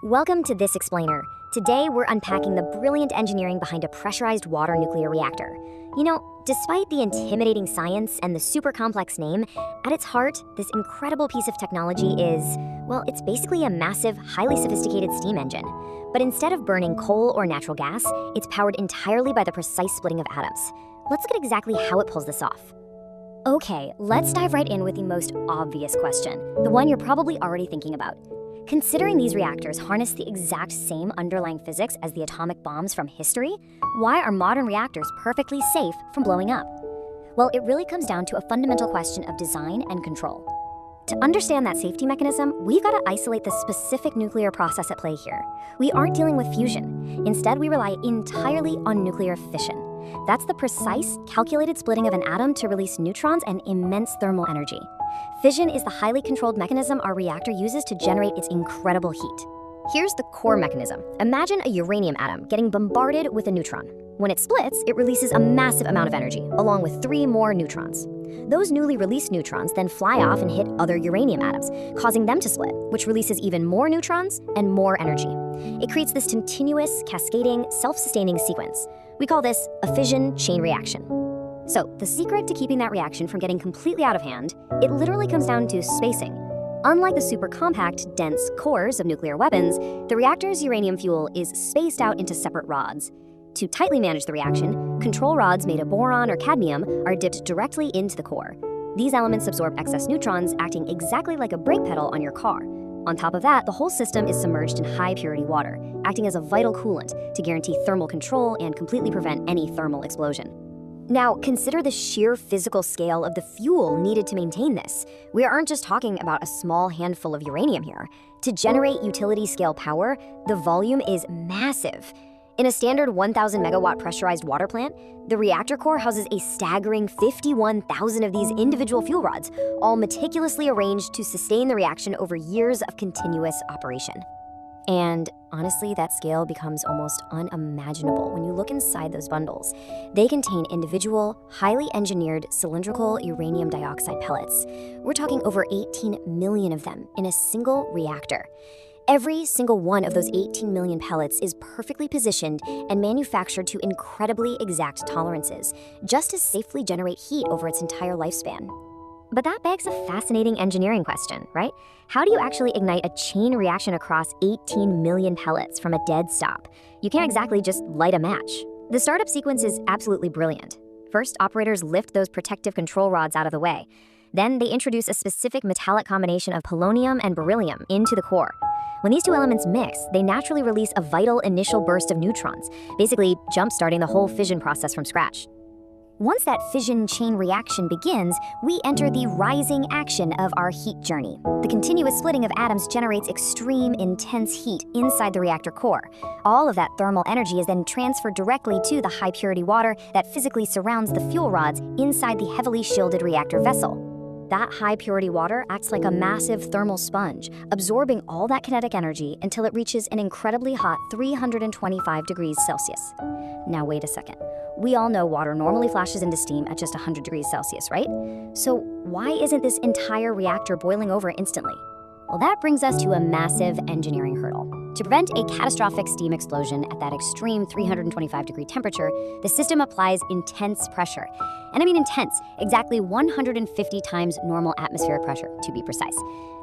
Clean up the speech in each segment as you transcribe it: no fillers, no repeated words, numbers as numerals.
Welcome to This Explainer. Today, we're unpacking the brilliant engineering behind a pressurized water nuclear reactor. Despite the intimidating science and the super complex name, at its heart, this incredible piece of technology is, well, it's basically a massive, highly sophisticated steam engine. But instead of burning coal or natural gas, it's powered entirely by the precise splitting of atoms. Let's look at exactly how it pulls this off. Okay, let's dive right in with the most obvious question, the one you're probably already thinking about. Considering these reactors harness the exact same underlying physics as the atomic bombs from history, why are modern reactors perfectly safe from blowing up? Well, it really comes down to a fundamental question of design and control. To understand that safety mechanism, we've got to isolate the specific nuclear process at play here. We aren't dealing with fusion. Instead, we rely entirely on nuclear fission. That's the precise, calculated splitting of an atom to release neutrons and immense thermal energy. Fission is the highly controlled mechanism our reactor uses to generate its incredible heat. Here's the core mechanism. Imagine a uranium atom getting bombarded with a neutron. When it splits, it releases a massive amount of energy, along with 3 more neutrons. Those newly released neutrons then fly off and hit other uranium atoms, causing them to split, which releases even more neutrons and more energy. It creates this continuous, cascading, self-sustaining sequence. We call this a fission chain reaction. So, the secret to keeping that reaction from getting completely out of hand, it literally comes down to spacing. Unlike the super compact, dense cores of nuclear weapons, the reactor's uranium fuel is spaced out into separate rods. To tightly manage the reaction, control rods made of boron or cadmium are dipped directly into the core. These elements absorb excess neutrons, acting exactly like a brake pedal on your car. On top of that, the whole system is submerged in high-purity water, acting as a vital coolant to guarantee thermal control and completely prevent any thermal explosion. Now, consider the sheer physical scale of the fuel needed to maintain this. We aren't just talking about a small handful of uranium here. To generate utility-scale power, the volume is massive. In a standard 1,000 megawatt pressurized water plant, the reactor core houses a staggering 51,000 of these individual fuel rods, all meticulously arranged to sustain the reaction over years of continuous operation. And honestly, that scale becomes almost unimaginable when you look inside those bundles. They contain individual, highly engineered cylindrical uranium dioxide pellets. We're talking over 18 million of them in a single reactor. Every single one of those 18 million pellets is perfectly positioned and manufactured to incredibly exact tolerances, just to safely generate heat over its entire lifespan. But that begs a fascinating engineering question, right? How do you actually ignite a chain reaction across 18 million pellets from a dead stop? You can't exactly just light a match. The startup sequence is absolutely brilliant. First, operators lift those protective control rods out of the way. Then they introduce a specific metallic combination of polonium and beryllium into the core. When these two elements mix, they naturally release a vital initial burst of neutrons, basically jump-starting the whole fission process from scratch. Once that fission chain reaction begins, we enter the rising action of our heat journey. The continuous splitting of atoms generates extreme, intense heat inside the reactor core. All of that thermal energy is then transferred directly to the high-purity water that physically surrounds the fuel rods inside the heavily shielded reactor vessel. That high-purity water acts like a massive thermal sponge, absorbing all that kinetic energy until it reaches an incredibly hot 325 degrees Celsius. Now wait a second. We all know water normally flashes into steam at just 100 degrees Celsius, right? So why isn't this entire reactor boiling over instantly? Well, that brings us to a massive engineering hurdle. To prevent a catastrophic steam explosion at that extreme 325-degree temperature, the system applies intense pressure. And I mean intense, exactly 150 times normal atmospheric pressure, to be precise.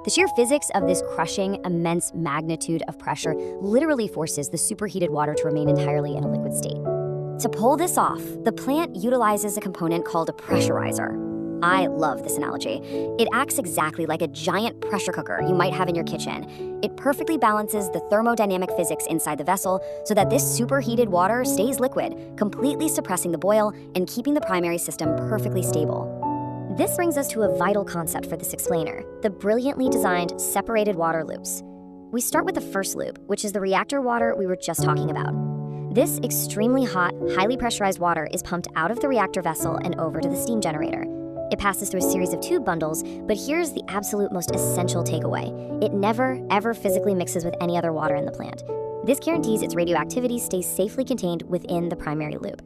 The sheer physics of this crushing, immense magnitude of pressure literally forces the superheated water to remain entirely in a liquid state. To pull this off, the plant utilizes a component called a pressurizer. I love this analogy. It acts exactly like a giant pressure cooker you might have in your kitchen. It perfectly balances the thermodynamic physics inside the vessel so that this superheated water stays liquid, completely suppressing the boil and keeping the primary system perfectly stable. This brings us to a vital concept for this explainer, the brilliantly designed separated water loops. We start with the first loop, which is the reactor water we were just talking about. This extremely hot, highly pressurized water is pumped out of the reactor vessel and over to the steam generator. It passes through a series of tube bundles, but here's the absolute most essential takeaway. It never, ever physically mixes with any other water in the plant. This guarantees its radioactivity stays safely contained within the primary loop.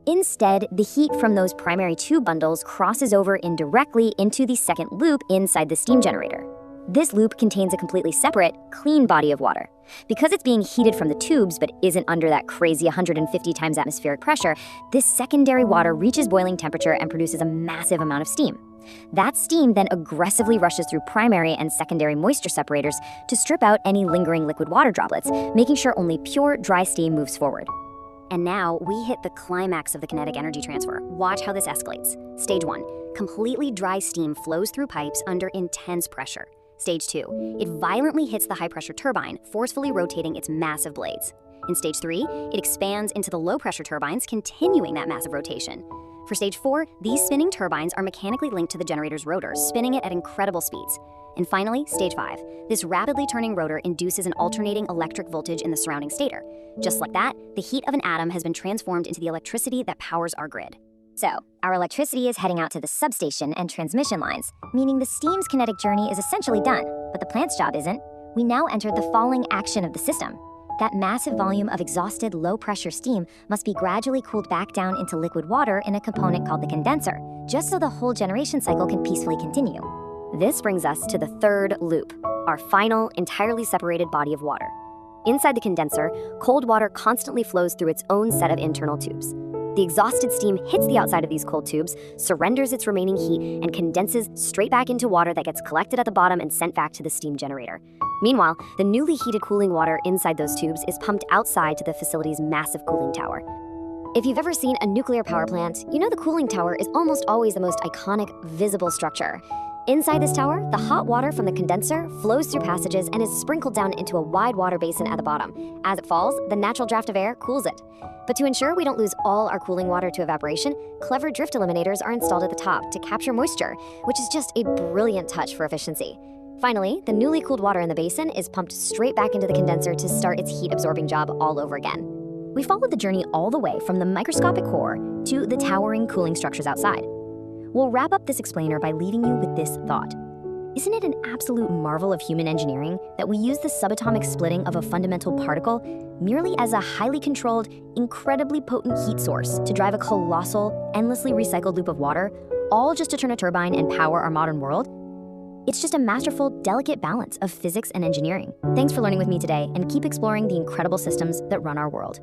Instead, the heat from those primary tube bundles crosses over indirectly into the second loop inside the steam generator. This loop contains a completely separate, clean body of water. Because it's being heated from the tubes but isn't under that crazy 150 times atmospheric pressure, this secondary water reaches boiling temperature and produces a massive amount of steam. That steam then aggressively rushes through primary and secondary moisture separators to strip out any lingering liquid water droplets, making sure only pure, dry steam moves forward. And now we hit the climax of the kinetic energy transfer. Watch how this escalates. Stage 1, completely dry steam flows through pipes under intense pressure. Stage 2, it violently hits the high-pressure turbine, forcefully rotating its massive blades. In Stage 3, it expands into the low-pressure turbines, continuing that massive rotation. For Stage 4, these spinning turbines are mechanically linked to the generator's rotor, spinning it at incredible speeds. And finally, Stage 5, this rapidly turning rotor induces an alternating electric voltage in the surrounding stator. Just like that, the heat of an atom has been transformed into the electricity that powers our grid. So, our electricity is heading out to the substation and transmission lines, meaning the steam's kinetic journey is essentially done, but the plant's job isn't. We now enter the falling action of the system. That massive volume of exhausted low-pressure steam must be gradually cooled back down into liquid water in a component called the condenser, just so the whole generation cycle can peacefully continue. This brings us to the third loop, our final, entirely separated body of water. Inside the condenser, cold water constantly flows through its own set of internal tubes. The exhausted steam hits the outside of these cold tubes, surrenders its remaining heat, and condenses straight back into water that gets collected at the bottom and sent back to the steam generator. Meanwhile, the newly heated cooling water inside those tubes is pumped outside to the facility's massive cooling tower. If you've ever seen a nuclear power plant, you know the cooling tower is almost always the most iconic, visible structure. Inside this tower, the hot water from the condenser flows through passages and is sprinkled down into a wide water basin at the bottom. As it falls, the natural draft of air cools it. But to ensure we don't lose all our cooling water to evaporation, clever drift eliminators are installed at the top to capture moisture, which is just a brilliant touch for efficiency. Finally, the newly cooled water in the basin is pumped straight back into the condenser to start its heat-absorbing job all over again. We followed the journey all the way from the microscopic core to the towering cooling structures outside. We'll wrap up this explainer by leaving you with this thought. Isn't it an absolute marvel of human engineering that we use the subatomic splitting of a fundamental particle merely as a highly controlled, incredibly potent heat source to drive a colossal, endlessly recycled loop of water, all just to turn a turbine and power our modern world? It's just a masterful, delicate balance of physics and engineering. Thanks for learning with me today, and keep exploring the incredible systems that run our world.